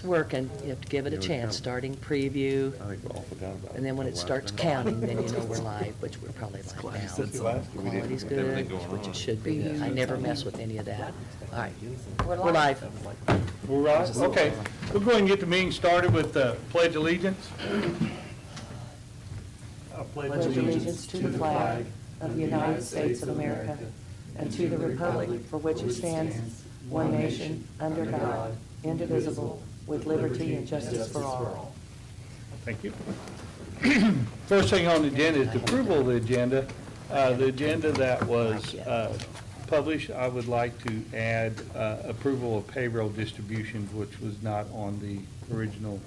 working, you have to give it a chance, starting preview, I think we all forgot about it. and then when it starts counting, then you know we're live, which we're probably live now. Since last year, we didn't- Quality's with everything good, going which on. it should be. I never mess with any of that. All right, we're live. We're right, okay. We'll go ahead and get the meeting started with the Pledge of Allegiance. I Pledge allegiance to the flag of the United States of America and to the republic for which it stands, one nation, under God, indivisible, with liberty and justice for all. Thank you. First thing on the agenda is the approval of the agenda. The agenda that was published, I would like to add approval of payroll distributions, which was not on the original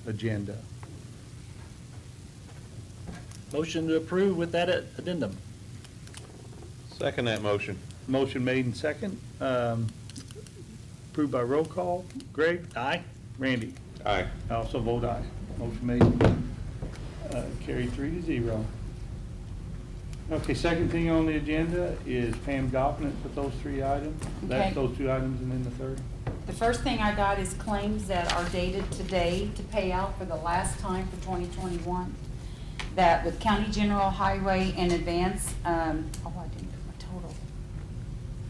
agenda. Motion to approve with that addendum. Second that motion. Motion made and second. Approved by roll call. Greg? Aye. Randy? Aye. I also vote aye. Motion made, carried 3-0. Okay, second thing on the agenda is Pam Goffman with those three items. That's Okay. those two items, and then the third. The first thing I got is claims that are dated today to pay out for the last time for 2021. That with County General, Highway, and Advance, I didn't do my total.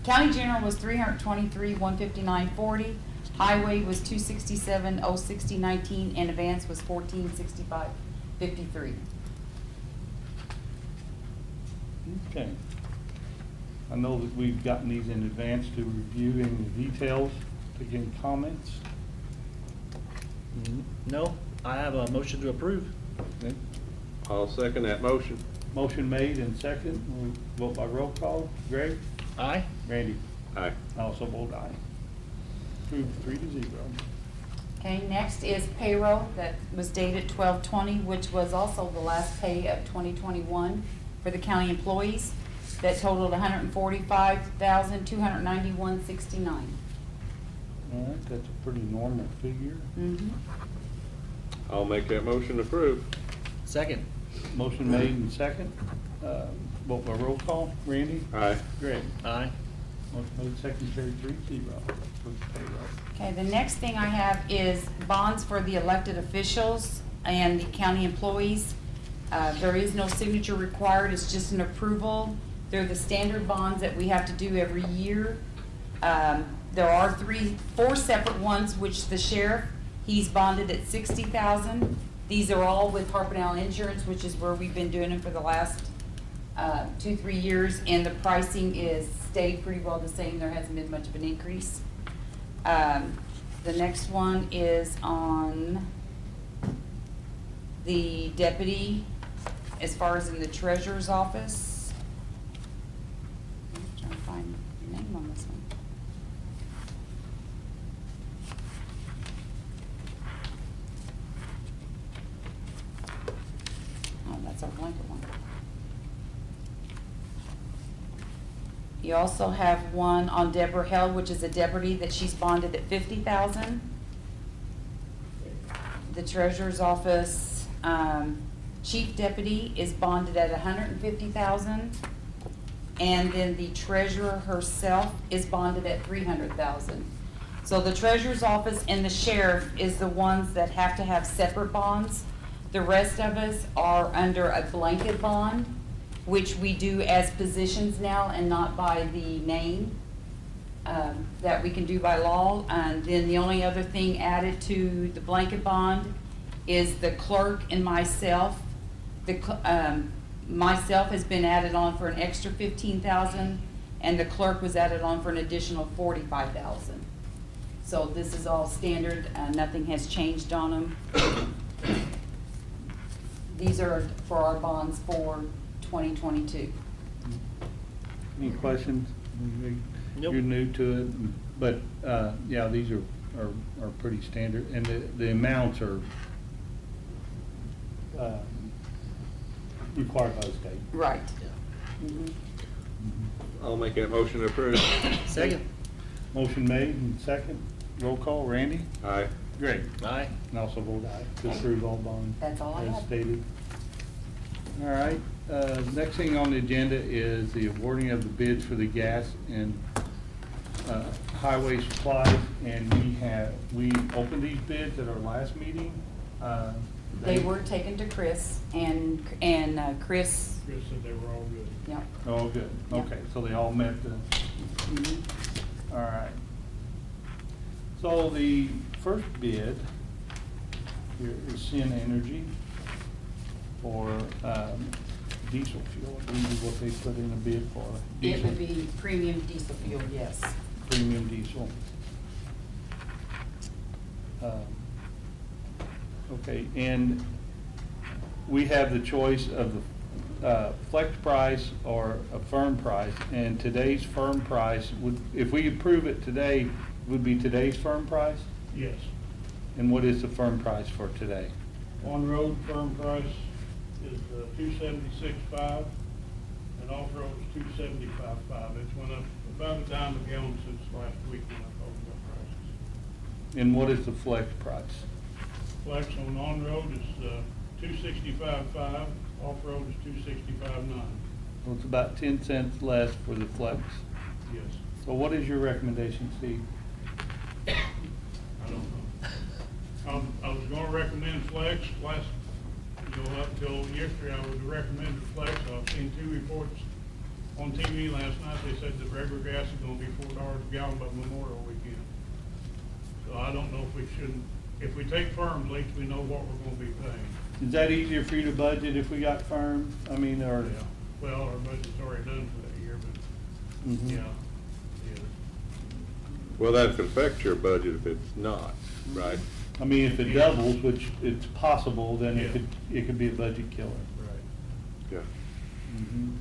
County General was $323,159.40. Highway was $267,060.19, and Advance was $1,465.53. Okay. I know that we've gotten these in advance to review any details, to get any comments. No, I have a motion to approve. Okay. I'll second that motion. Motion made and second. We'll vote by roll call. Greg? Aye. Randy? Aye. I also vote aye. Approved 3-0. Okay, next is payroll that was dated 12/20, which was also the last pay of 2021 for the county employees. That totaled $145,291.69. All right, that's a pretty normal figure. I'll make that motion approved. Second. Motion made and second. Vote by roll call. Randy? Aye. Greg? Aye. Motion made, second, carried 3-0. Approved payroll. Okay, the next thing I have is bonds for the elected officials and the county employees. There is no signature required, it's just an approval. They're the standard bonds that we have to do every year. There are four separate ones, which the sheriff, he's bonded at $60,000. These are all with Harpin Insurance, which is where we've been doing them for the last 2-3 years, and the pricing is stayed pretty well the same. There hasn't been much of an increase. The next one is on the deputy, as far as in the treasurer's office. I'm trying to find the name on this one. Oh, that's our blanket one. You also have one on Deborah Held, which is a deputy that she's bonded at $50,000. The treasurer's office, chief deputy is bonded at $150,000. And then the treasurer herself is bonded at $300,000. So the treasurer's office and the sheriff is the ones that have to have separate bonds. The rest of us are under a blanket bond, which we do as positions now and not by the name, that we can do by law. And then the only other thing added to the blanket bond is the clerk and myself. Myself has been added on for an extra $15,000, and the clerk was added on for an additional $45,000. So this is all standard, nothing has changed on them. These are for our bonds for 2022. Any questions? Nope. You're new to it, but, yeah, these are pretty standard, and the amounts are required by the state. Right. I'll make that motion approved. Second. Motion made and second. Roll call. Randy? Aye. Greg? Aye. And also vote aye to approve all bonds. That's all I as have. stated. All right, next thing on the agenda is the awarding of the bids for the gas and highway supplies, and we opened these bids at our last meeting. They were taken to Chris, and Chris, Chris said they were all good. yeah. Oh, good, Yeah. okay, so they all met the, Mhm. all right. So the first bid here is Sin Energy for diesel fuel. I believe is what they put in a bid for. It Diesel, would be premium diesel fuel, yes. premium diesel. Okay, and we have the choice of the flex price or a firm price. And today's firm price would, if we approve it today, would be today's firm price? Yes. And what is the firm price for today? On-road firm price is $276.5, and off-road is $275.5. It's went up about a dime a gallon since last week when I talked about prices. And what is the flex price? Flex on-road is $265.5, off-road is $265.9. So it's about 10 cents less for the flex. Yes. So what is your recommendation, Steve? I don't know. I was gonna recommend flex up till yesterday, I would recommend flex. I've seen two reports on TV last night. They said that regular gas is gonna be $4 a gallon by Memorial Weekend. So I don't know if we shouldn't, if we take firm, at least we know what we're gonna be paying. Is that easier for you to budget if we got firm? I mean, or? Yeah. Well, our budget's already done for that year, but, Mhm. yeah. Well, that could affect your budget if it's not, right? I mean, if it doubles, which it's possible, then Yeah. it could be a budget killer. Right. Yeah. Mhm.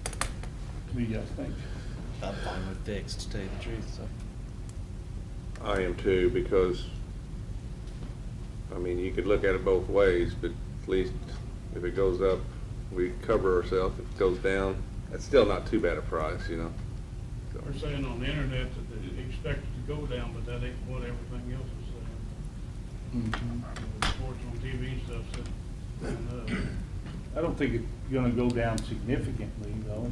What do you guys think? I'm fine with fixed, to tell you the truth, so. I am too, because, I mean, you could look at it both ways, but at least if it goes up, we cover ourselves. If it goes down, that's still not too bad a price, you know? So- They're saying on the internet that they expect it to go down, but that ain't what everything else is saying. Mhm. Reports on TV and stuff said, I don't think it's gonna go down significantly, though.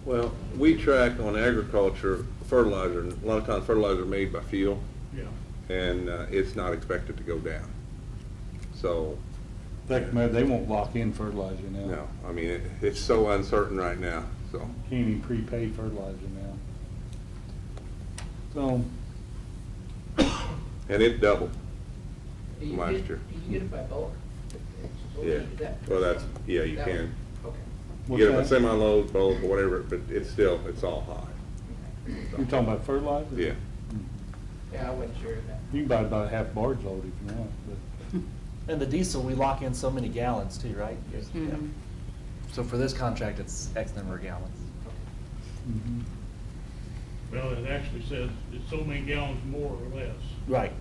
Well, we track on agriculture fertilizer, and a lot of times fertilizer made by fuel, yeah. and it's not expected to go down. So, In fact, they won't lock in fertilizer now. no, I mean, it's so uncertain right now, so. Can't even prepay fertilizer now. So, And it doubled Do you last get- year. Do you get it by bulk? Yeah, well, that's, yeah, you That can. one, okay. You get it by what's that? semi-load, bulk, or whatever, but it's still, it's all high. You're talking about fertilizer? Yeah. Yeah, I wasn't sure of that. You can buy about a half barge load if you want, but. And the diesel, we lock in so many gallons too, right? Yes. Yeah. Mhm. So for this contract, it's X number of gallons. Mhm. Well, it actually says it's so many gallons more or less. Right.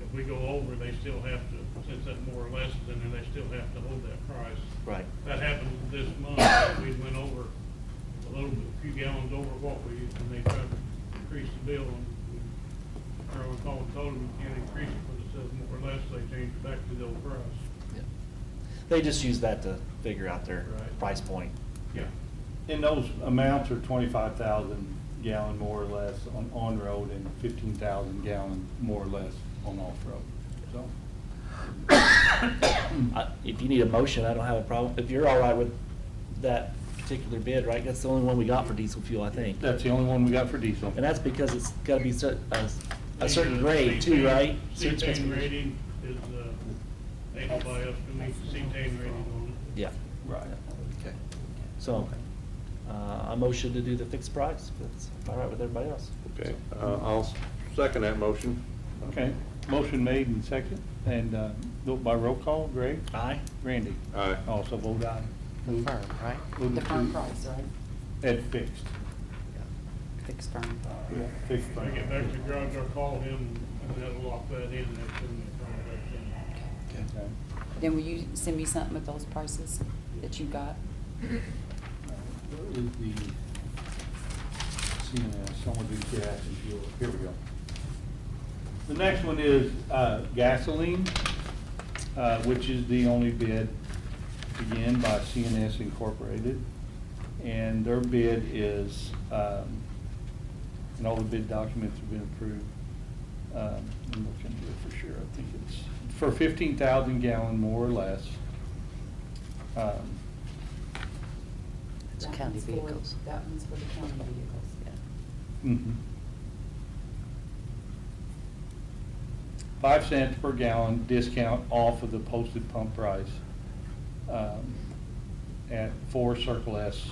If we go over, they still have to, since that more or less is in there, they still have to hold that price. Right. That happened this month, we went over a little bit, a few gallons over what we, and they tried to increase the bill, and Carl called and told them you can't increase it, but it says more or less, they changed it back to the old price. Yeah. They just use that to figure out their Right. price point. Yeah. And those amounts are 25,000 gallon more or less on road and 15,000 gallon more or less on off-road, so. If you need a motion, I don't have a problem. If you're all right with that particular bid, right? That's the only one we got for diesel fuel, I think. That's the only one we got for diesel. And that's because it's gotta be a certain grade too, right? Certain Cetane specification. rating is, they don't buy us to meet the cetane rating on it. Yeah. Right. Okay. So, a motion to do the fixed price, if that's all right with everybody else. Okay, I'll second that motion. Okay, motion made and second, and vote by roll call. Greg? Aye. Randy? Aye. Also vote aye. The firm, right? Move The to- firm price, right? At fixed. Fixed firm. Yeah, fixed. If I get back to the garage, I'll call him, and that'll lock that in, and that's in the contract. Okay. Then will you send me something with those prices that you got? Where is the CNS, someone do gas and fuel, here we go. The next one is gasoline, which is the only bid, again, by CNS Incorporated. And their bid is and all the bid documents have been approved. I'm looking here for sure, I think it's for 15,000 gallon more or less. It's That county one's for- vehicles. That one's for the county vehicles. Mhm. 5 cents per gallon discount off of the posted pump price at 4 Circle S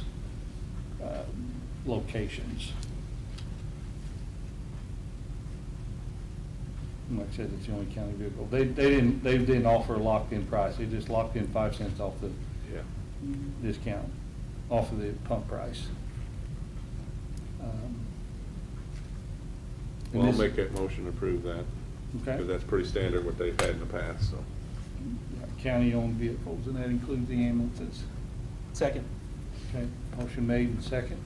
locations. And like I said, it's the only county vehicle. They didn't offer a locked-in price. They just locked in 5 cents off the Yeah. discount, off of the pump price. And Well, I'll this- make that motion to approve that. Okay. Because that's pretty standard what they've had in the past, so. County-owned vehicles, and that includes the ambulances. Second. Okay, motion made and second.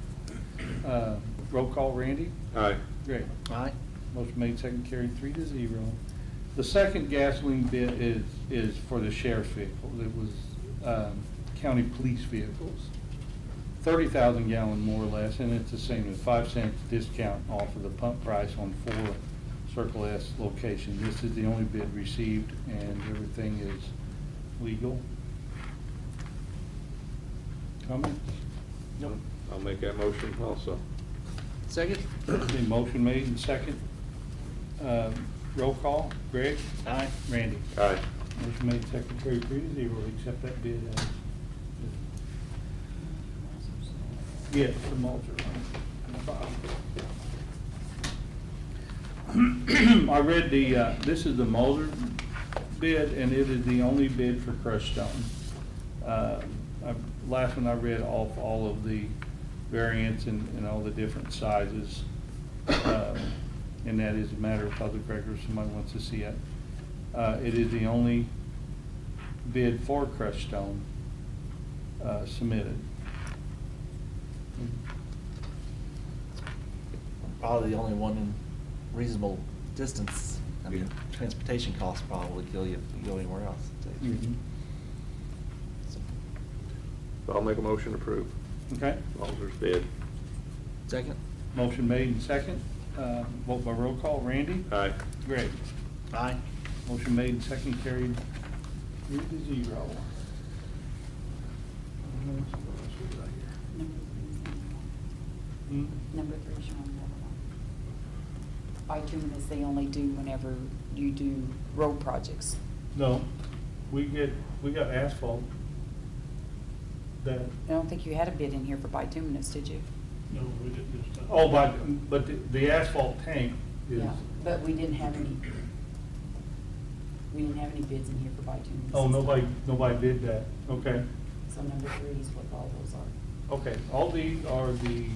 Roll call, Randy? Aye. Great. Aye. Motion made, second carried, 3-0. The second gasoline bid is for the sheriff's vehicles. It was county police vehicles. 30,000 gallon more or less, and it's the same, as 5 cents discount off of the pump price on 4 Circle S locations. This is the only bid received, and everything is legal. Comments? Nope. I'll make that motion also. Second. The motion made and second. Roll call, Greg? Aye. Randy? Aye. Motion made, second carried, 3-0, accept that bid as. Yes, the Mulcher. I read this is the Mulcher bid, and it is the only bid for crushed stone. Last one I read off all of the variants and all the different sizes. And that is a matter of public record if somebody wants to see it. It is the only bid for crushed stone submitted. Probably the only one in reasonable distance. I mean, transportation costs probably kill you if you go anywhere else. Mhm. So I'll make a motion to approve. Okay, Walter's bid. Second. motion made and second. Vote by roll call, Randy? Aye. Greg? Aye. Motion made and second carried 3-0. Hmm? Number 3 is showing the other one. Bituminous they only do whenever you do road projects. No, we got asphalt. That, I don't think you had a bid in here for bituminous, did you? No, we didn't this time. oh, but the asphalt tank is, Yeah, but we didn't have any. We didn't have any bids in here for bituminous. oh, nobody did that, okay. So number 3 is what all those are. Okay, all these are the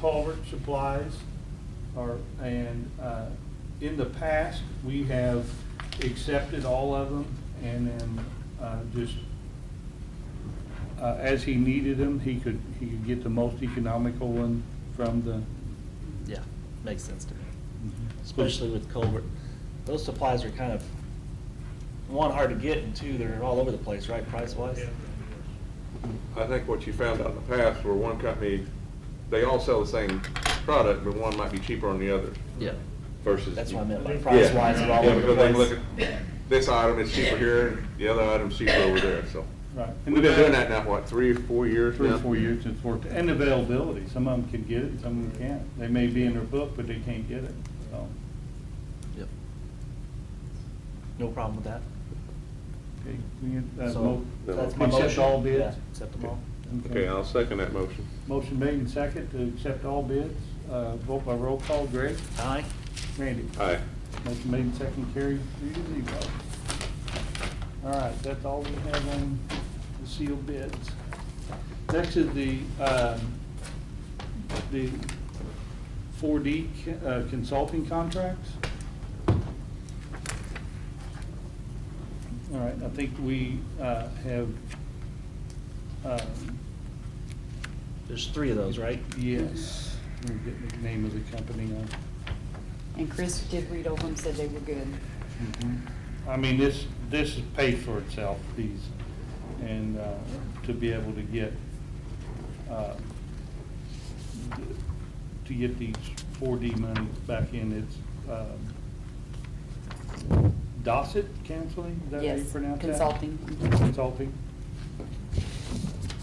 Culvert Supplies, and in the past, we have accepted all of them, and then just, as he needed them, he could get the most economical one from the. Yeah, makes sense to me. Especially with Culvert. Those supplies are kind of, one, hard to get, and two, they're all over the place, right, price-wise? I think what you found out in the past where one company, they all sell the same product, but one might be cheaper on the other Yeah. versus. That's what I meant, by Yeah. price-wise, they're all Yeah, over the because they place. look at this item is cheaper here, the other item's cheaper over there, so. Right. We've been doing that now, what, 3 or 4 years now? 3 or 4 years since worked, and availability, some of them can get it, some of them can't. They may be in their book, but they can't get it, so. Yep. No problem with that. Okay, we get, So, that's my accept motion. all bids? Yeah, accept them all. Okay, I'll second that motion. Motion made and second to accept all bids. Vote by roll call, Greg? Aye. Randy? Aye. Motion made and second carried 3-0. All right, that's all we have on the sealed bids. Next is the 4D consulting contracts. All right, I think we have, There's 3 of those, right? yes, we're getting the name of the company on. And Chris did read over them, said they were good. I mean, this is paid for itself, these, and to be able to get to get these 4D money back in. It's Dossier Counseling, is that how you Yes, pronounce that? consulting. Consulting.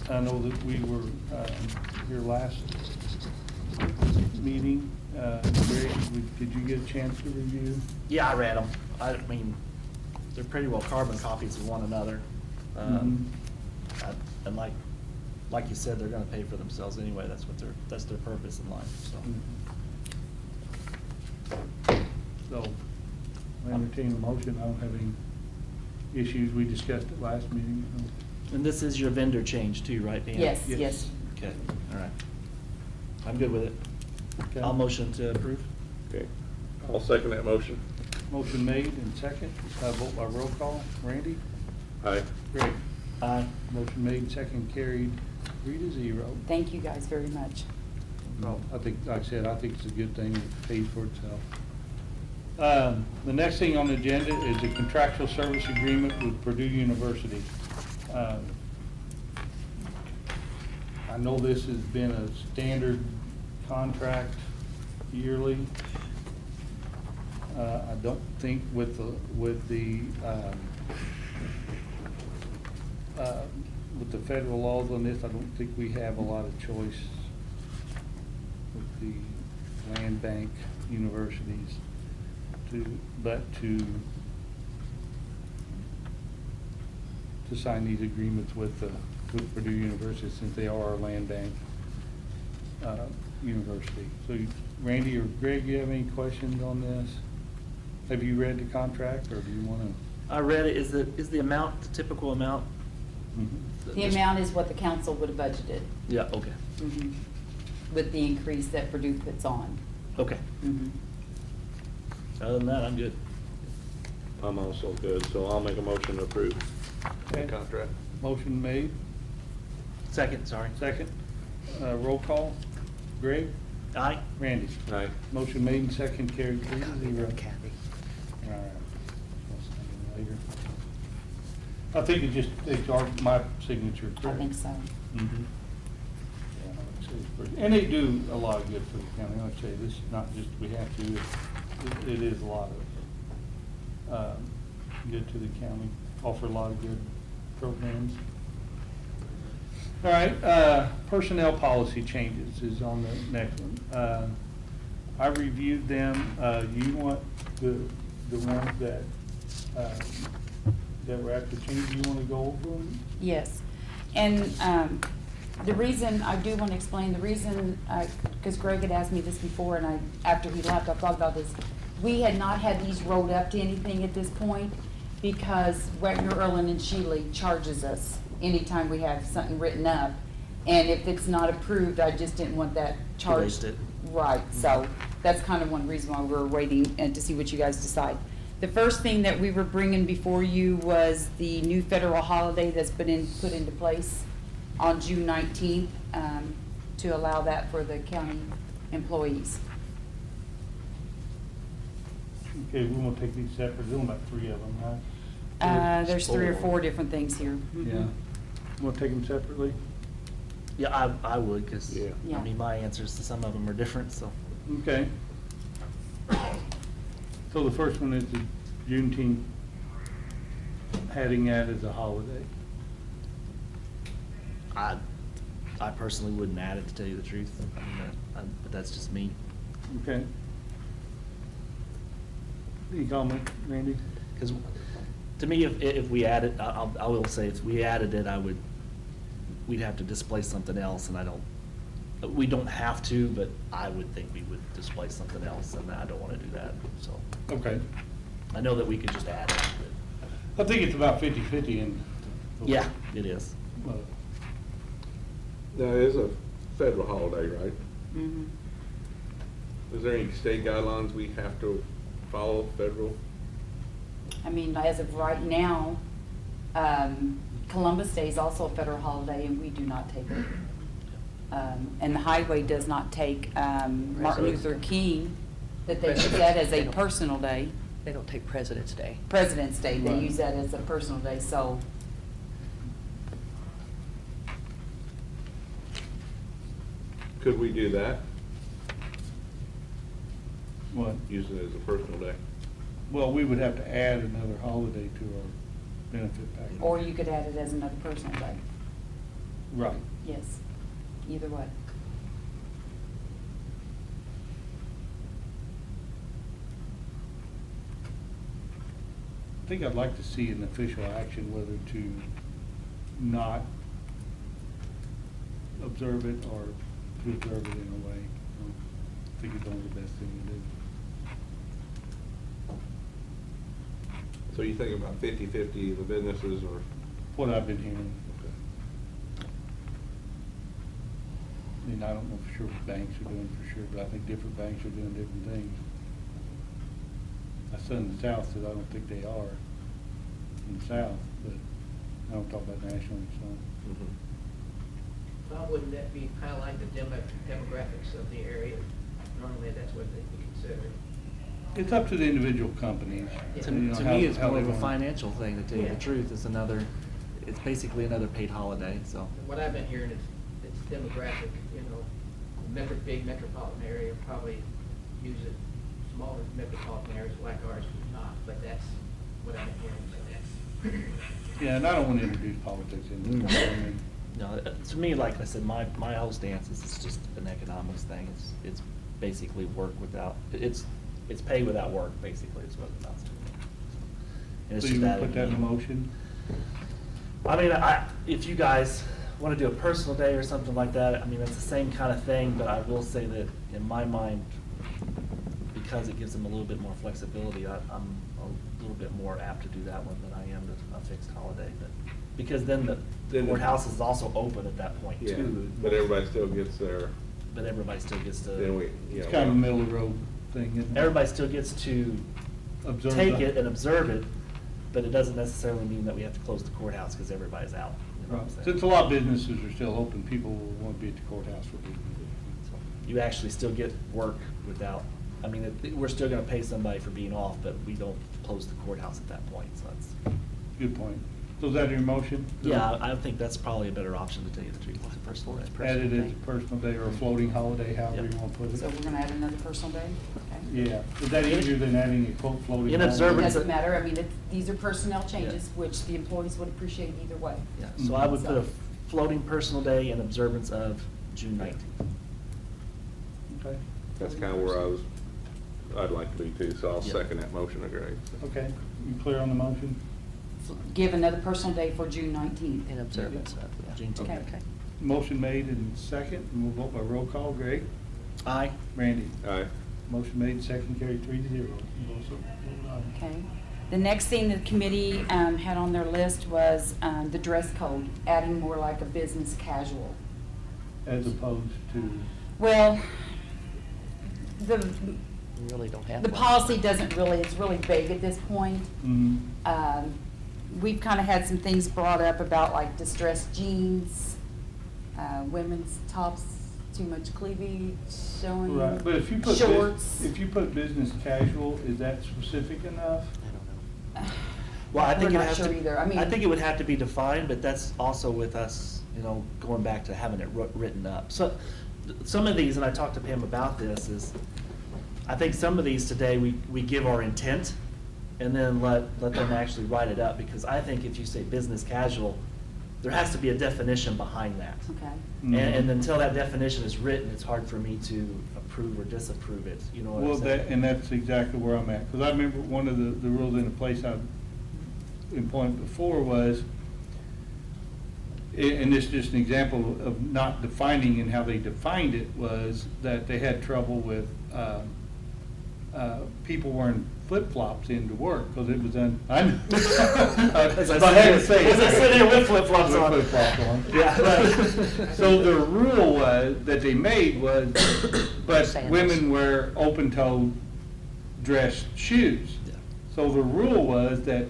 I know that we were here last meeting. Greg, did you get a chance to review? Yeah, I read them. I mean, they're pretty well carbon copies of one another. And like you said, they're gonna pay for themselves anyway. That's their purpose in life, so. So, I entertain a motion. I don't have any issues. We discussed it last meeting. And this is your vendor change too, right, Dan? Yes, Yes. yes. Okay, all right. I'm good with it. Okay. I'll motion to approve. Okay, I'll second that motion. Motion made and second. Vote by roll call. Randy? Aye. Greg? Aye. Motion made and second carried 3-0. Thank you guys very much. Well, I think, like I said, I think it's a good thing. It pays for itself. The next thing on the agenda is a contractual service agreement with Purdue University. I know this has been a standard contract yearly. I don't think with the federal laws on this, I don't think we have a lot of choice with the land bank universities to sign these agreements with Purdue University, since they are our land bank university. So Randy or Greg, you have any questions on this? Have you read the contract, or do you want to? I read it. Is the amount the typical amount? The amount is what the council would have budgeted. Yeah, okay. With the increase that Purdue puts on. Okay. Other than that, I'm good. I'm also good, so I'll make a motion to approve the Okay. contract. Motion made, Second, sorry. second. Roll call. Greg? Aye. Randy? Aye. Motion made and second carried 3-0. Kathy. All right. I'll send it later. I think it just takes my signature. I correct? think so. Mhm. Yeah, I would say it's pretty- and they do a lot of good for the county. I'd say this is not just we have to, it is a lot of good to the county, offer a lot of good programs. All right, personnel policy changes is on the next one. I reviewed them. You want the ones that were after change, you want to go over them? Yes. And the reason, I do want to explain, the reason, because Greg had asked me this before, and after he left, I thought about this. We had not had these rolled up to anything at this point, because Wagner, Erlen, and Shealy charges us anytime we have something written up. And if it's not approved, I just didn't want that charged. Erased it. Right, so that's kind of one reason why we're waiting and to see what you guys decide. The first thing that we were bringing before you was the new federal holiday that's been put into place on June 19th, to allow that for the county employees. Okay, we want to take these separate. There's only about 3 of them, right? There's 3 or 4 different things here. Yeah. Want to take them separately? Yeah, I would, because, Yeah. Yeah. I mean, my answers to some of them are different, so. Okay. So the first one is the Juneteenth, adding that as a holiday. I personally wouldn't add it, to tell you the truth. I mean, but that's just me. Okay. Any comment, Randy? Because to me, if we add it, I will say, if we added it, we'd have to displace something else, and we don't have to, but I would think we would displace something else, and I don't want to do that, so. Okay. I know that we could just add it, I think it's about 50-50 in. but, yeah, it is. Now, it is a federal holiday, right? Mhm. Is there any state guidelines we have to follow federal? I mean, as of right now, Columbus Day is also a federal holiday, and we do not take it. And the highway does not take Martin Luther King, that they use that as a personal day. They don't take President's Day. President's Day, they Right. use that as a personal day, so. Could we do that? What? use it as a personal day. Well, we would have to add another holiday to our benefit package. Or you could add it as another personal day. Right. Yes, either way. I think I'd like to see an official action whether to not observe it or to observe it in a way. I think it's only the best thing to do. So you think about 50-50 the businesses or? What I've been hearing. And I don't know for sure what banks are doing for sure, but I think different banks are doing different things. My son in the South says I don't think they are in the South, but I don't talk about nationally, so. Mhm. Well, wouldn't that be kind of like the demographics of the area? Normally, that's what they would consider. It's up to the individual companies. To you know, to how- me, it's how more they of a want- financial thing, to tell you the Yeah. truth. It's basically another paid holiday, so. What I've been hearing is it's demographic, you know, big metropolitan area probably use it, smaller metropolitan areas like ours would not, but that's what I've been hearing, so that's. Yeah, and I don't want to introduce politics into it. I mean, No, to me, like I said, my whole stance is it's just an economics thing. It's basically work without, it's pay without work, basically, is what it amounts to. And it's So you just want to put that in adding, motion? I mean, if you guys want to do a personal day or something like that, I mean, it's the same kind of thing, but I will say that in my mind, because it gives them a little bit more flexibility, I'm a little bit more apt to do that one than I am a fixed holiday. But because then the courthouse is also open at that point Yeah, too. but everybody still gets their, But everybody still gets then we, to, you It's know. kind of a middle of the road thing, isn't it? everybody still gets to Observe take the- it and observe it, but it doesn't necessarily mean that we have to close the courthouse because everybody's out. You know what I'm saying? Since a lot of businesses are still open, people will want to be at the courthouse for business. So You actually still get work without, I mean, we're still gonna pay somebody for being off, but we don't close the courthouse at that point, so that's. Good point. So is that your motion? Yeah, I think that's probably a better option, to tell you the truth. It's a personal day. Add it as a personal day or a floating holiday, however Yep. you want to put it. So we're gonna add another personal day? Okay. Yeah, is that easier than adding a quote floating? In holiday? It observance- doesn't matter, I mean, these are personnel changes, Yeah. which the employees would appreciate either way. Yeah, so I would put a So- floating personal day in observance of June 19th. Okay, That's kind of where I'd like to be too, so I'll Yep. second that motion of Greg. okay. You clear on the motion? Give another personal day for June 19th. In observance of, yeah. Juneteenth. Okay. Motion made and second, and we'll vote by roll call. Greg? Aye. Randy? Aye. Motion made, second, carried 3-0. You also vote aye. Okay. The next thing the committee had on their list was the dress code, adding more like a business casual. As opposed to, Well, the We really don't have the one. policy doesn't really, it's really vague at this point. We've kind of had some things brought up about like distressed jeans, women's tops, too much cleavage showing, right, but if you put, shorts. if you put business casual, is that specific enough? I don't know. Well, I think We're it not has sure to, either. I mean- I think it would have to be defined, but that's also with us, you know, going back to having it written up. So, some of these, and I talked to Pam about this, is, I think some of these today, we give our intent, and then let them actually write it up, because I think if you say business casual, there has to be a definition behind that. Okay. And until that definition is written, it's hard for me to approve or disapprove it, you know what Well, I'm saying? and that's exactly where I'm at, because I remember one of the rules in a place I've employed before was, and this is just an example of not defining and how they defined it, was that they had trouble with people wearing flip-flops into work, because it was I know. As I If I had to sit say here- it. as I sit here with flip-flops With on. flip-flops on. Yeah. But- So the rule was, that they made was, but Sandals. women wear open-toed dress shoes. Yeah. So the rule was that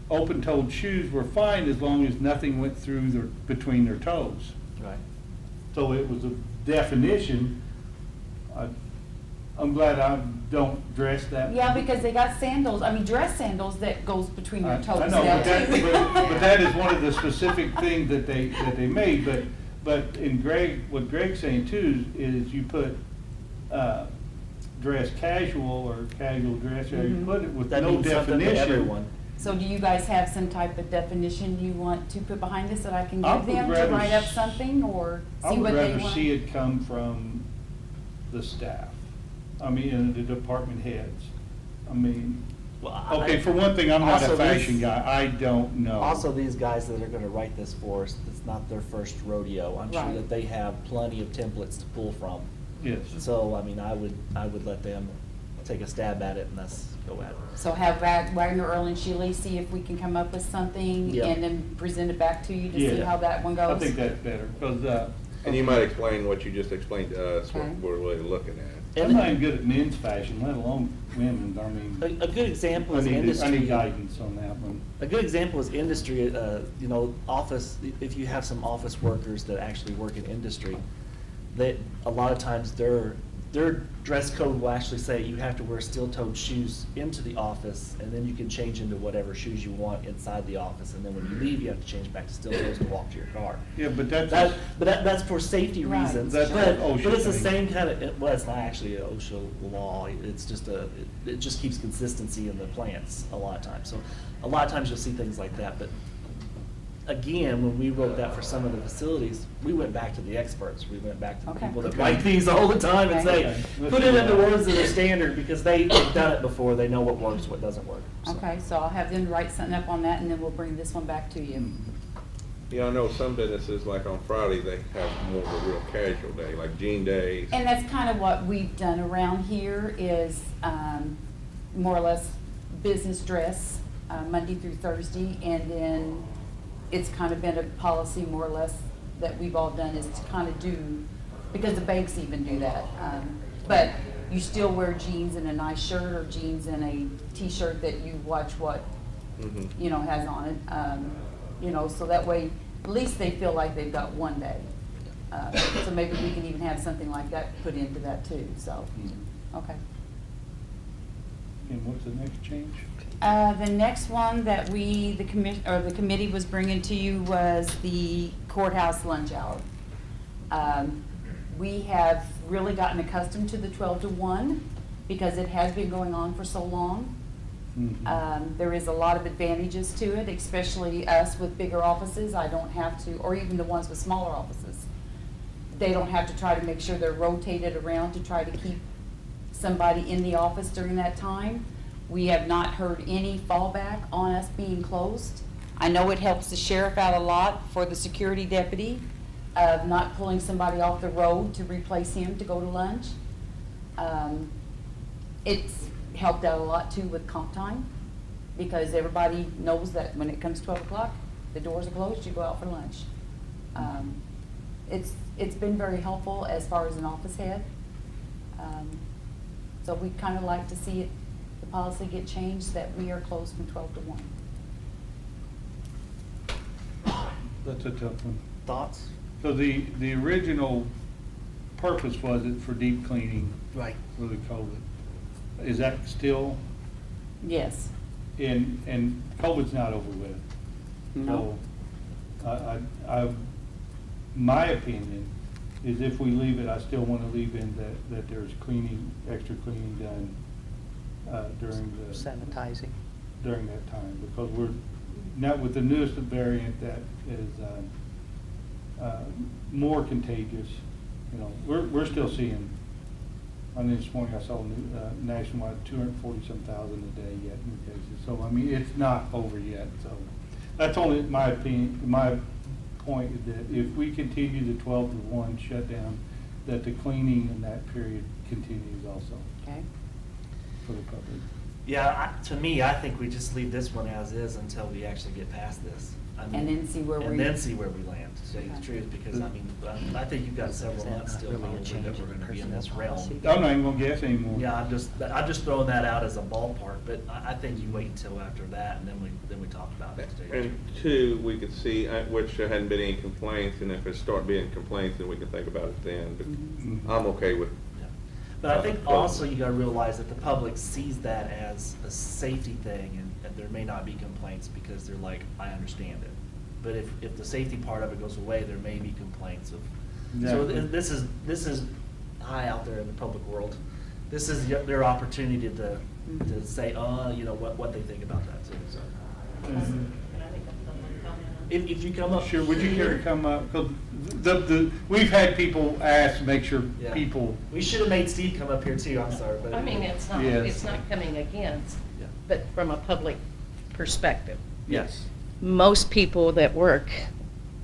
open-toed shoes were fine as long as nothing went through between their toes. Right. So it was a definition. I'm glad I don't dress that. Yeah, because they got sandals, I mean, dress sandals that goes between I your toes I know, now but that, too. but that is one of the specific things that they made, but in Greg, what Greg's saying too is you put, dress casual or casual dress, or you put it with That no means something to definition. everyone. So do you guys have some type of definition you want to put behind this that I can I give would them to rather write up s- something or I see would what they rather want? see it come from the staff. I mean, and the department heads. I mean, Well, okay, for one thing, I'm not also a fashion these- guy. I don't know. Also, these guys that are gonna write this for us, it's not their first rodeo. I'm sure Right. that they have plenty of templates to pull from. Yes. So, I mean, I would let them take a stab at it and let's go at it. So have Wagner, Earl, and Shealy see if we can come up with something Yeah. and then present it back to you to see Yeah. how that one goes? I think that's better, because, And you might explain what you just explained to us, what Okay. we're really looking at. I'm not even good at men's fashion, let alone women's. I mean, A good example I is need industry. guidance on that one. A good example is industry, you know, office, if you have some office workers that actually work in industry, that a lot of times their dress code will actually say you have to wear steel-toed shoes into the office, and then you can change into whatever shoes you want inside the office, and then when you leave, you have to change back to steel-toes to walk to your car. Yeah, but that's. That's for safety Right. reasons, That's but, an OSHA but it's the thing. same kind of, well, it's not actually a OSHA law, it's just it just keeps consistency in the plants a lot of times. So a lot of times you'll see things like that, but again, when we wrote that for some of the facilities, we went back to the experts, we went back to the Okay. people that Okay. write these all the time and say, Okay. Let's put it do into that. words that are standard, because they've done it before, they know what works, what doesn't work. So. Okay, so I'll have them write something up on that and then we'll bring this one back to you. Yeah, I know some businesses, like on Friday, they have more of a real casual day, like jean days. And that's kind of what we've done around here is more or less business dress, Monday through Thursday. And then it's kind of been a policy more or less that we've all done is to kind of do, because the banks even do that. But you still wear jeans and a nice shirt or jeans and a t-shirt that you watch what, Mhm. you know, has on it. You know, so that way, at least they feel like they've got one day. So maybe we can even have something like that put into that too, so, okay. And what's the next change? The next one that the committee was bringing to you was the courthouse lunch hour. We have really gotten accustomed to the 12 to 1 because it has been going on for so long. There is a lot of advantages to it, especially us with bigger offices. I don't have to, or even the ones with smaller offices. They don't have to try to make sure they're rotated around to try to keep somebody in the office during that time. We have not heard any fallback on us being closed. I know it helps the sheriff out a lot for the security deputy of not pulling somebody off the road to replace him to go to lunch. It's helped out a lot too with comp time because everybody knows that when it comes 12 o'clock, the doors are closed, you go out for lunch. It's been very helpful as far as an office head. So we'd kind of like to see it, the policy get changed that we are closed from 12 to 1. That's a tough one. Thoughts? So the original purpose was it for deep cleaning Right. for the COVID. Is that still, Yes. and COVID's not over with? No. So, my opinion is if we leave it, I still want to leave in that there's cleaning, extra cleaning done during the. Sanitizing. During that time, because we're, now with the newest variant that is more contagious, you know, we're still seeing, I mean, this morning I saw nationwide 240-some,000 a day yet new cases. So, I mean, it's not over yet, so that's only my opinion, my point is that if we continue the 12 to 1 shutdown, that the cleaning in that period continues also Okay. for the public. Yeah, to me, I think we just leave this one as is until we actually get past this. I mean, And then see where And we- then see where we land, to tell you the Okay. truth, because I mean, I think you've got several that months not still really a probably change that we're in gonna be in personnel this realm. policy? I'm not even gonna guess anymore. Yeah, I'm just throwing that out as a ballpark, but I think you wait until after that, and then we talk about it. to tell you the And truth. two, we could see, which there hadn't been any complaints, and if there start being complaints, then we can think about it then. Mm-hmm. But I'm okay with, Yeah. But I think also you gotta realize that the public sees that as a safety thing, and there may not be complaints because they're like, I understand it. But if the safety part of it goes away, there may be complaints of, so Exactly. this is high out there in the public world. this is their opportunity to say, you know, what they think about that too, so. If you come up. Sure, would you care to come up? 'Cause we've had people ask, make sure Yeah. people, We should have made Steve come up here too, I'm sorry, but. I mean, it's Yes. not coming against, Yeah. but from a public perspective. yes. Most people that work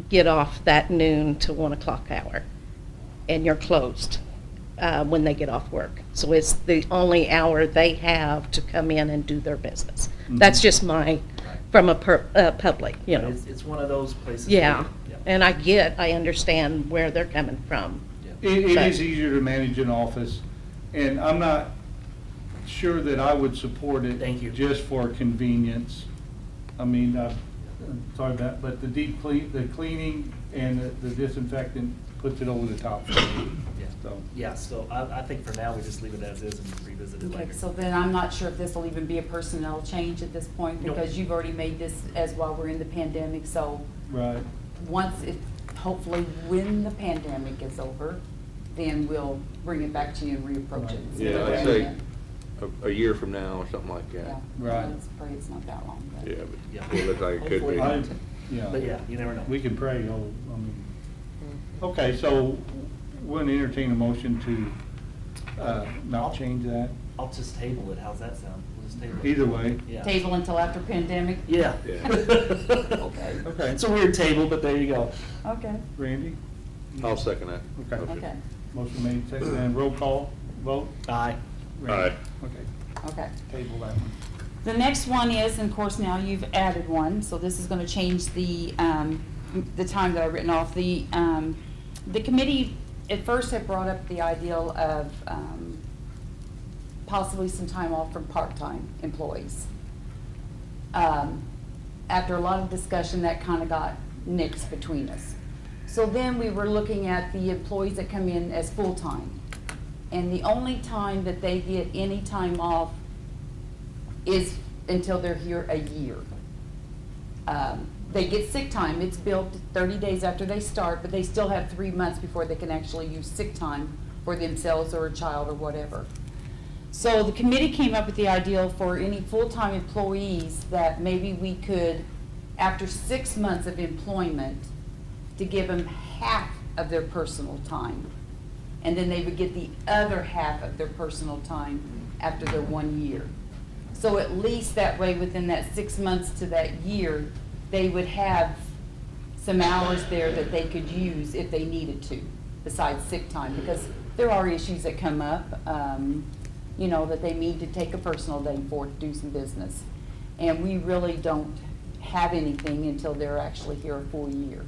get off that noon to 1 o'clock hour, and you're closed when they get off work. So it's the only hour they have to come in and do their business. That's just from a public, you know. It's one of those places. Yeah, where- and I understand where they're coming from. Yeah. It But- is easier to manage an office, and I'm not sure that I would support it. Thank you. Just for convenience. I mean, I'm sorry about, but the the cleaning and the disinfectant puts it over the top for me. Yeah. So, Yeah, so I think for now, we just leave it as is and revisit it Okay, later. so then I'm not sure if this will even be a personnel change at this point, Nope. because you've already made this as while we're in the pandemic, so right. once it, hopefully when the pandemic is over, then we'll bring it back to you and reapproach it. and see Yeah, where I'd we're say at. a year from now or something like Yeah, that. Right. let's pray it's not that long. but- Yeah, Yeah. but it looks like it could Hopefully be. I, not. yeah. But yeah, you never know. We can pray, I mean, okay, so we'll entertain a motion to not change that. I'll just table it, how's that sound? We'll just table it. Either way. Yeah. Table until after pandemic? Yeah. Yeah. Okay. Okay. It's a weird table, but there you go. Okay, Randy? I'll second that. Okay. motion. okay, Motion made, seconded, and roll call, vote? Aye. Randy? Aye. Okay, okay. table that one. The next one is, and of course now you've added one, so this is gonna change the time that I've written off. The committee at first had brought up the ideal of, possibly some time off from part-time employees. After a lot of discussion, that kinda got nixed between us. So then we were looking at the employees that come in as full-time. And the only time that they get any time off is until they're here a year. They get sick time, it's billed 30 days after they start, but they still have 3 months before they can actually use sick time for themselves or a child or whatever. So the committee came up with the ideal for any full-time employees that maybe we could, after 6 months of employment, to give them half of their personal time. And then they would get the other half of their personal time after their 1 year. So at least that way, within that 6 months to that year, they would have some hours there that they could use if they needed to, besides sick time, because there are issues that come up, you know, that they need to take a personal day for to do some business. And we really don't have anything until they're actually here a full year.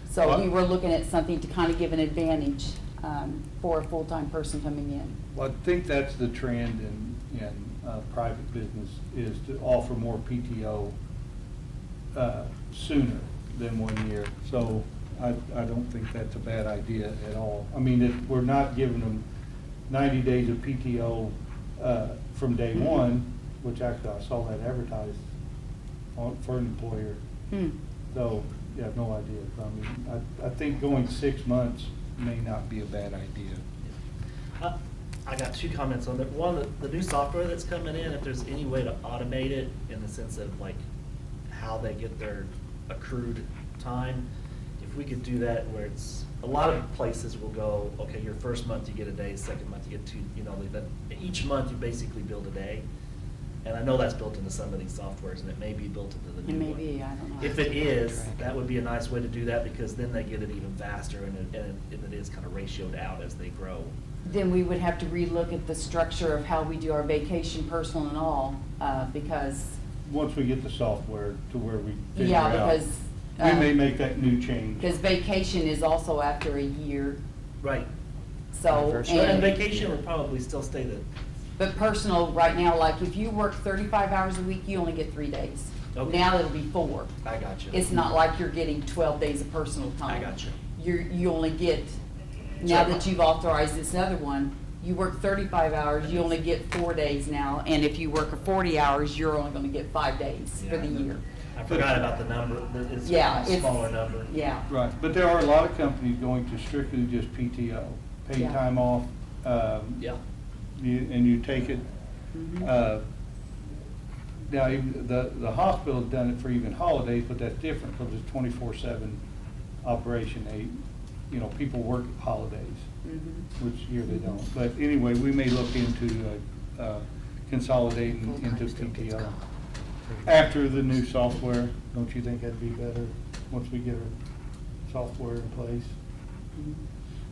So we were looking at something to kind of give an advantage for a full-time person coming in. Well, I think that's the trend in private business, is to offer more PTO sooner than 1 year. So I don't think that's a bad idea at all. I mean, we're not giving them 90 days of PTO from day one, which actually I saw that advertised for an employer. So, yeah, no idea. I mean, I think going 6 months may not be a bad idea. I got two comments on that. One, the new software that's coming in, if there's any way to automate it in the sense of like how they get their accrued time, if we could do that where it's, a lot of places will go, okay, your first month you get a day, second month you get two, you know, but each month you basically build a day. And I know that's built into some of these softwares, and it may be built into the It new may one. be, I don't know. If it is, that would be a nice way to do that, because then they get it even faster, and it is kind of ratioed out as they grow. Then we would have to relook at the structure of how we do our vacation, personal and all, because, Once we get the software to where we figure yeah, out. because. We may make that new change. Because vacation is also after a year, Right. so. And vacation would probably still stay the, But personal, right now, like if you work 35 hours a week, you only get 3 days. Okay. Now it'll be 4. I got you. It's not like you're getting 12 days of personal time. I got you. You only get, now that you've authorized this other one, you work 35 hours, you only get 4 days now. And if you work 40 hours, you're only gonna get 5 days for the Yeah. year. I forgot about the number, it's Yeah, a it's. smaller number. Yeah. Right, but there are a lot of companies going to strictly just PTO, paid Yeah. time off. Yeah. and you take it, Mhm. now, even the hospital's done it for even holidays, but that's different, because it's 24/7 operation. People work holidays, Mhm. which here they don't. But anyway, we may look into consolidating into PTO. After the new software, don't you think that'd be better, once we get our software in place?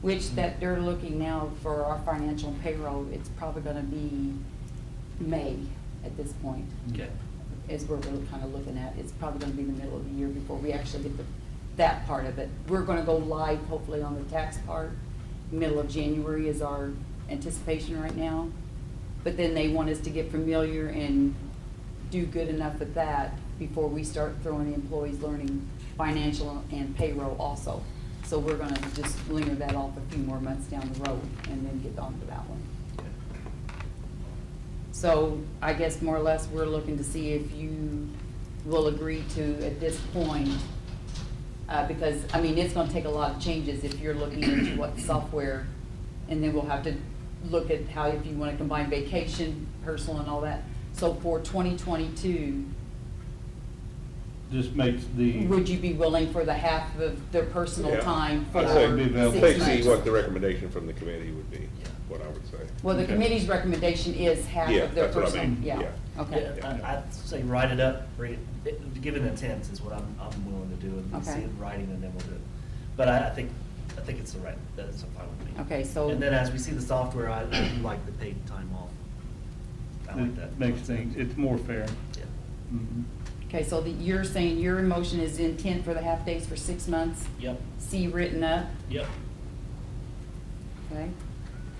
Which that they're looking now for our financial and payroll, it's probably gonna be May at this point. Okay. Is where we're kind of looking at. It's probably gonna be the middle of the year before we actually get that part of it. We're gonna go live hopefully on the tax part. Middle of January is our anticipation right now. But then they want us to get familiar and do good enough at that before we start throwing the employees learning financial and payroll also. So we're gonna just linger that off a few more months down the road and then get on to that one. So I guess more or less, we're looking to see if you will agree to, at this point, because, I mean, it's gonna take a lot of changes if you're looking into what software, and then we'll have to look at how, if you wanna combine vacation, personal and all that. So for 2022, Just makes the. would you be willing for the half of their personal Yeah. time for I'd say it'd be 6 available. Let's months? see what the recommendation from the committee would be, what I would say. Well, the Okay. committee's recommendation is half Yeah, of their that's what I personal, mean. yeah, Yeah. okay. Yeah, I'd say write it up, bring it, give an intent is what I'm willing to do, and see Okay. it in writing, and then we'll do it. But I think it's the right, that's fine with me. Okay, so. And then as we see the software, I do like the paid time off. I like that. It makes things, it's more fair. Yeah. Mhm. Okay, so you're saying your motion is intent for the half days for 6 months? Yep, C written up, yep. okay?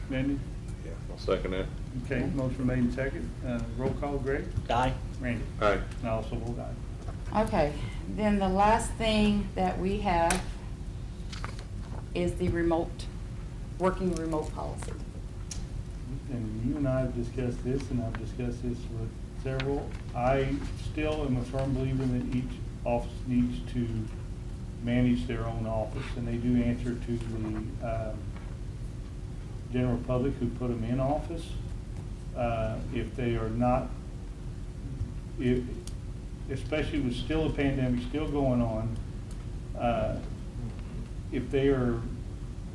Randy? Yeah, I'll second that. Okay, motion made and second. Roll call, Greg? Aye. Randy? Aye. And I also vote aye. Okay, then the last thing that we have is the working remote policy. And you and I have discussed this, and I've discussed this with several. I still am a firm believer that each office needs to manage their own office, and they do answer to the general public who put them in office. If they are not, especially with still a pandemic still going on, if they are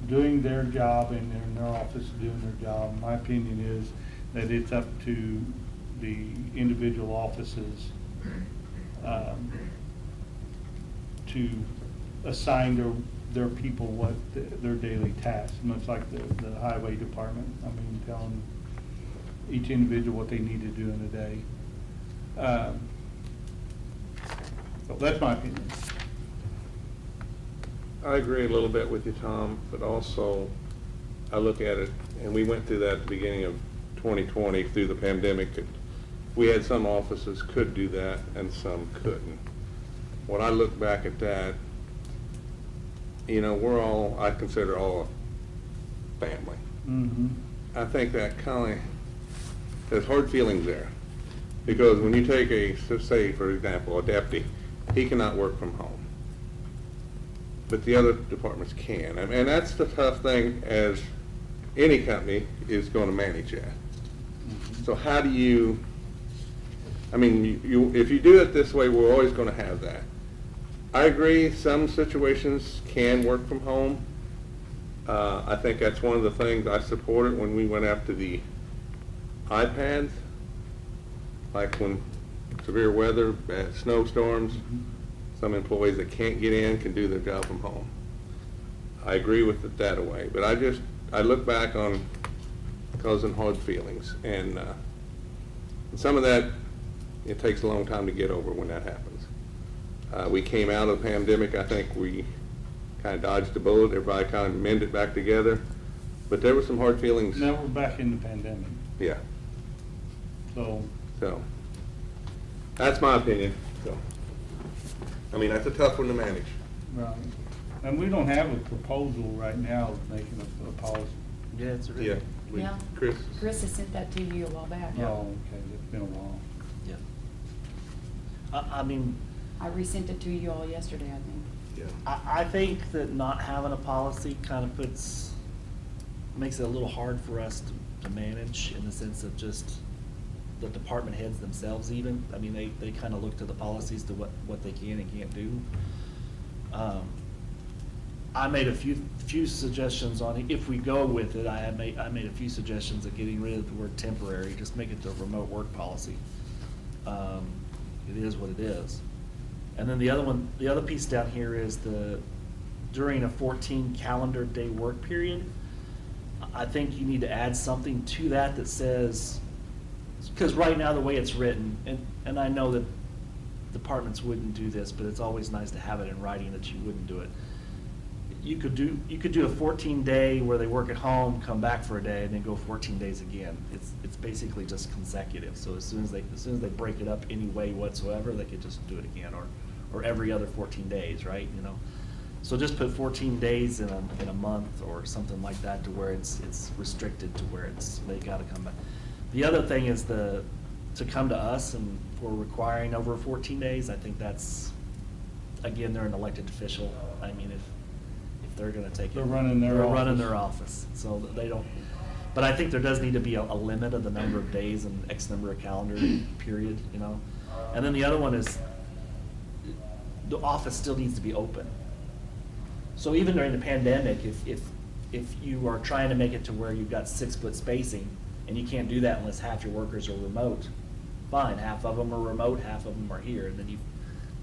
doing their job and they're in their office doing their job, my opinion is that it's up to the individual offices to assign their people what their daily tasks, much like the highway department. I mean, telling each individual what they need to do in a day. So that's my opinion. I agree a little bit with you, Tom, but also I look at it, and we went through that at the beginning of 2020 through the pandemic. We had some offices could do that and some couldn't. When I look back at that, we're all, I consider all a family. Mm-hmm. I think that kind of, there's hard feelings there. Because when you take say for example, a deputy, he cannot work from home. But the other departments can. And that's the tough thing as any company is going to manage that. Mm-hmm. So how do you, if you do it this way, we're always going to have that. I agree, some situations can work from home. I think that's one of the things I supported when we went after the iPads. Like when severe weather, bad snowstorms, some employees that can't get in can do their job from home. I agree with it that way, but I look back on causing hard feelings, and some of that, it takes a long time to get over when that happens. We came out of the pandemic, I think we kind of dodged the bullet, everybody kind of mended back together, but there were some hard feelings. Now we're back in the pandemic, Yeah, so. so, that's my opinion, so. That's a tough one to manage. Right. And we don't have a proposal right now making a policy. Yeah, it's a Yeah. Yeah. Chris? Chris has sent that to you a while back. Oh, okay, it's been a while. Yeah. I mean, I resent it to you all yesterday, I think. Yeah. I think that not having a policy kind of makes it a little hard for us to manage in the sense of just the department heads themselves even. I mean, they kind of look to the policies to what they can and can't do. I made a few suggestions on it. If we go with it, I made a few suggestions of getting rid of the word temporary, just make it the remote work policy. It is what it is. And then the other piece down here is during a 14 calendar day work period, I think you need to add something to that says, because right now the way it's written, and I know that departments wouldn't do this, but it's always nice to have it in writing that you wouldn't do it. You could do a 14-day where they work at home, come back for a day, and then go 14 days again. It's basically just consecutive. So as soon as they break it up any way whatsoever, they could just do it again, or every other 14 days, right? You know, so just put 14 days in a month or something like that, to where it's restricted to where they got to come back. The other thing is to come to us and for requiring over 14 days. I think that's, again, they're an elected official. I mean, if they're going to take it, They're running their office, so they don't. But I think there does need to be a limit of the number of days and X number of calendar period, you know. And then the other one is the office still needs to be open. So even during the pandemic, if you are trying to make it to where you've got 6-foot spacing, and you can't do that unless half your workers are remote, fine, half of them are remote, half of them are here, and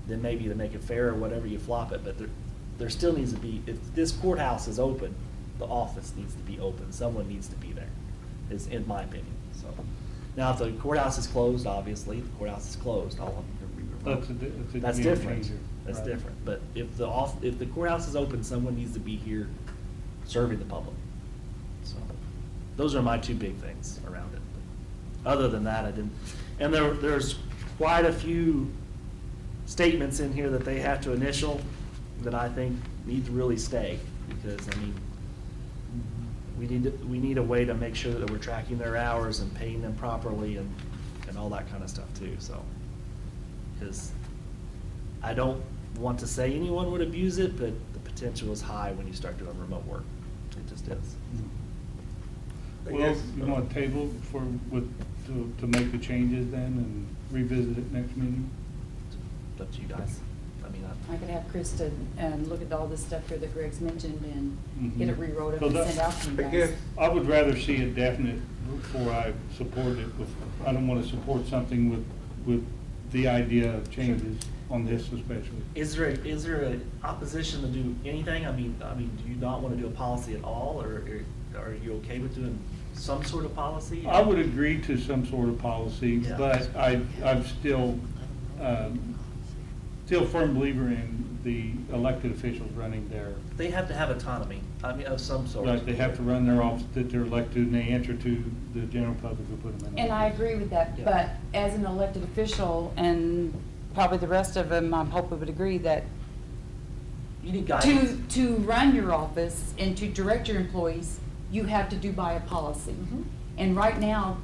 then maybe to make it fair or whatever, you flop it. But there still needs to be, if this courthouse is open, the office needs to be open. Someone needs to be there, is in my opinion. So now, if the courthouse is closed, obviously the courthouse is closed. All of them are remote. That's different. changer, That's right. different. But if the courthouse is open, someone needs to be here serving the public. So those are my two big things around it. But other than that, I didn't. And there's quite a few statements in here that they have to initial that I think need to really stay, because I mean, we need a way to make sure that we're tracking their hours and paying them properly and all that kind of stuff too. So, because I don't want to say anyone would abuse it, but the potential is high when you start doing remote work. It just is. Well, you want to table to make the changes then and revisit it next meeting? It's up to you guys. I mean, I could have Krista look at all this stuff here that Greg's mentioned and get it Mhm. rewrote up So and that- send out to you I guys. guess- I would rather see a definite before I support it. I don't want to support something with the idea of changes on this especially. Is there an opposition to do anything? I mean, do you not want to do a policy at all, or are you okay with doing some sort of policy? I would agree to some sort of policy, Yeah. but I'm still firm believer in the elected officials running their, They have to have autonomy, I mean, of some sort. right, they have to run their office that they're elected, and they answer to the general public who put them in. And I agree with that, Yeah. but as an elected official, and probably the rest of them, I hope we would agree that You need guidance. to run your office and to direct your employees, you have to do by a policy. Mhm. And right now,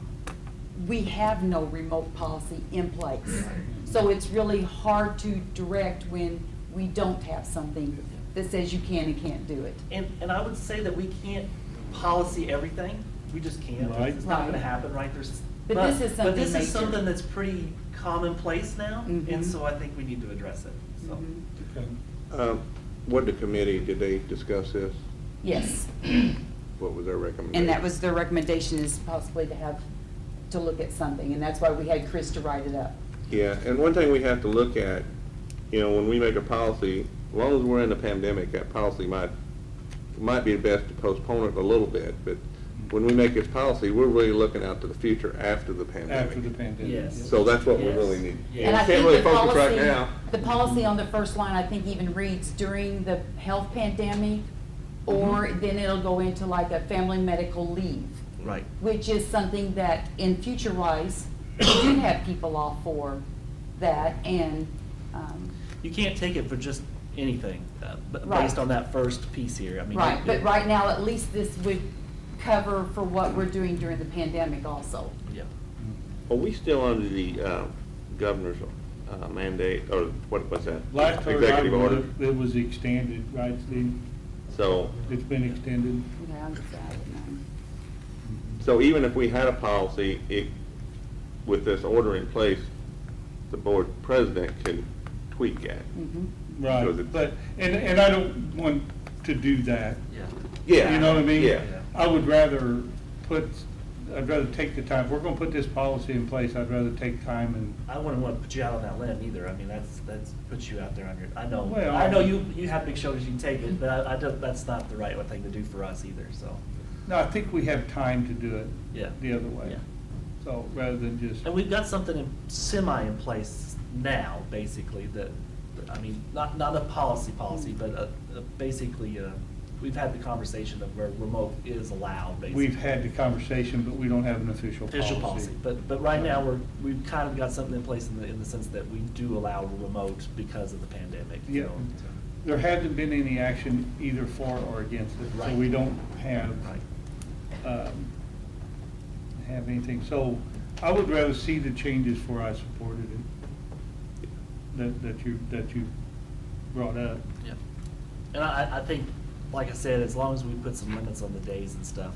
we have no remote policy in place. So it's really hard to direct when we don't have something that says you can and can't do it. And I would say that we can't policy everything, we just can't. Right. It's not gonna Right. happen, right? But this is But this something is major. something that's pretty commonplace now, and Mhm. so I think we need to address it, so. Mhm. Okay. What the committee, did they discuss this? Yes, What was their recommendation? and that was their recommendation, is possibly to look at something, and that's why we had Chris to write it up. Yeah, and one thing we have to look at, when we make a policy, as long as we're in the pandemic, that policy might be best to postpone it a little bit, but when we make this policy, we're really looking out to the future after the pandemic. After the pandemic. Yes. So that's what we Yes. really need. Yeah. And I We can't think really the focus right policy, now. the policy on the first line, I think even reads during the health pandemic, or then it'll go into like a family medical leave, Right. which is something that in future wise, we do have people off for that, and, You can't take it for just anything, but Right. based on that first piece here, I mean. right, it- but right now, at least this would cover for what we're doing during the pandemic also. Yeah. Are we still under the governor's mandate, or what was that? Last heard I Executive order? read, it was extended, right, Steve? So, It's been extended. Okay, I'm just out of it So even if we had a policy, with this order in place, the board president can tweak that. Right, Because it's- but, and I don't want to do that. Yeah. Yeah. You know what I mean? Yeah. I'd rather take the time, if we're gonna put this policy in place, I'd rather take time and, I wouldn't want to put you out on that limb either. I mean, that's puts you out there on your, Well, I know you have big shoulders, you can take it, but I don't, that's not the right thing to do for us either, so. no, I think we have time to do it Yeah. the other way. Yeah. So, rather than just, And we've got something in place now, basically, I mean, not a policy, but basically, we've had the conversation of where remote is allowed, basically. we've had the conversation, but we don't have an official policy. Official policy, but right now, we've kind of got something in place in the sense that we do allow remote because of the pandemic. you Yeah, know. there hasn't been any action either for or against it, so Right. we don't have, Right. have anything. So I would rather see the changes before I supported it, that you brought up. Yeah. And I think, like I said, as long as we put some limits on the days and stuff,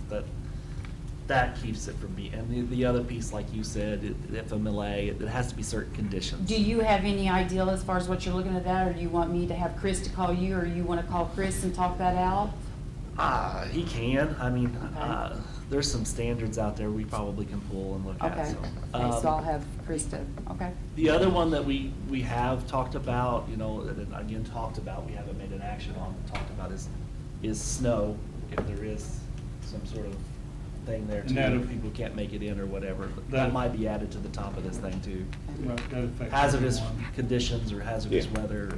that keeps it from being, and the other piece, like you said, FMLA, it has to be certain conditions. Do you have any idea as far as what you're looking at that, or do you want me to have Chris to call you, or you want to call Chris and talk that out? He can, I mean, Okay. there's some standards out there we probably can pull and look at, Okay, so. okay, so I'll have Chris to, okay. The other one that we have talked about, you know, and again, talked about, we haven't made an action on, talked about is snow, if there is some sort of thing there And too, that'll- if people can't make it in or whatever, That- that might be added to the top of this thing too. Right, that affects Hazardous everyone. conditions or hazardous Yeah. weather.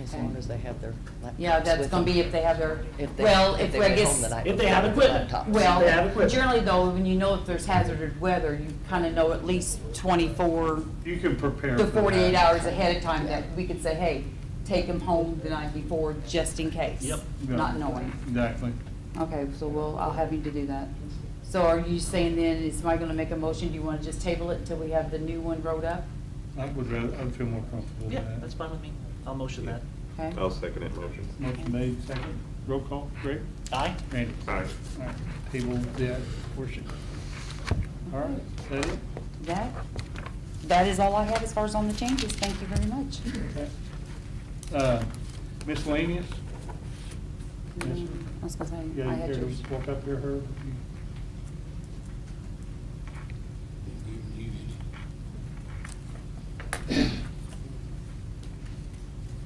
As long as they have their laptops Yeah, that's with gonna them. be if they have their, If they, well, if they I get guess. home the night If they before have with equipment. laptops. Well, They have equipment. generally though, when you know if there's hazardous weather, you kind of know at least 24 You can prepare to for 48 that. hours ahead of time that we could say, hey, take them home the night before, just in case. Yep. Yeah. Not knowing. Exactly. Okay, so I'll have you to do that. So are you saying then, is somebody gonna make a motion, do you wanna just table it until we have the new one wrote up? I'd feel more comfortable with Yeah, that. that's fine with me. I'll motion that. Okay? I'll second that motion. Motion made, second. Roll call, Greg? Aye? Randy? Aye. All right, table that portion. All right, is that it? That is all I have as far as on the changes, thank you very much. Okay. Miscellaneous? I was gonna say, You I guys had care to yours. walk up here, Herb?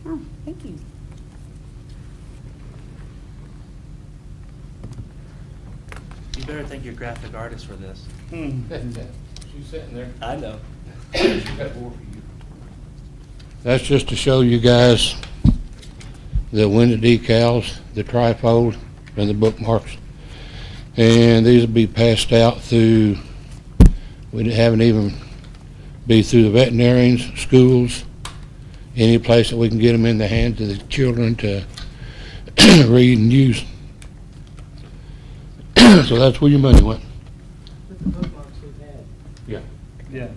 Oh, thank you. You better thank your graphic artist for this. Hmm. She's sitting there. I know. She's got more for you. That's just to show you guys the window decals, the trifold, and the bookmarks. And these will be passed out through, we haven't even be through the veterinarians, schools, any place that we can get them in the hands of the children to read and use. So that's where your money went. With the bookmarks we've had. Yeah. Yeah.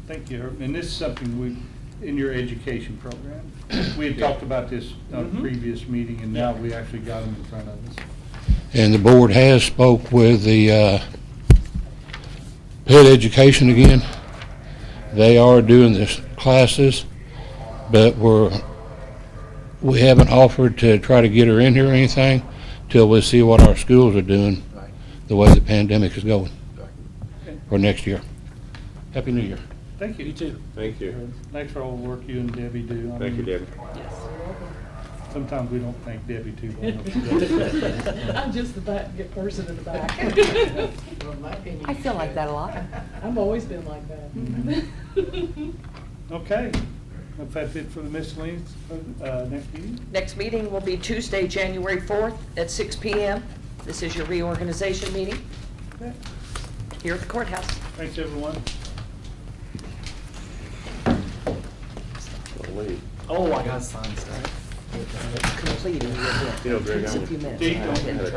Thank you, Herb. And this is something in your education program. We had talked about this on a previous meeting, and now we actually got them in front of us. And the board has spoke with the pet education again. They are doing the classes, but we haven't offered to try to get her in here or anything till we see what our schools are doing, the way the pandemic is going for next year. Happy New Year. Thank you. You too. Thank you. Thanks for all the work you and Debbie do. I Thank you, mean, Debbie. Yes. Sometimes we don't thank Debbie too much. I'm just the person in the back. Well, in my opinion. I feel like that a lot. I've always been like that. Okay, if that's it for the miscellaneous, next meeting? Next meeting will be Tuesday, January 4th at 6 p.m. This is your reorganization meeting Okay. here at the courthouse. Thanks, everyone. Don't leave. Oh, I got sign stuff. Completing the event. You know, Greg, Takes a I few would- minutes. Dave, Go ahead and don't- try.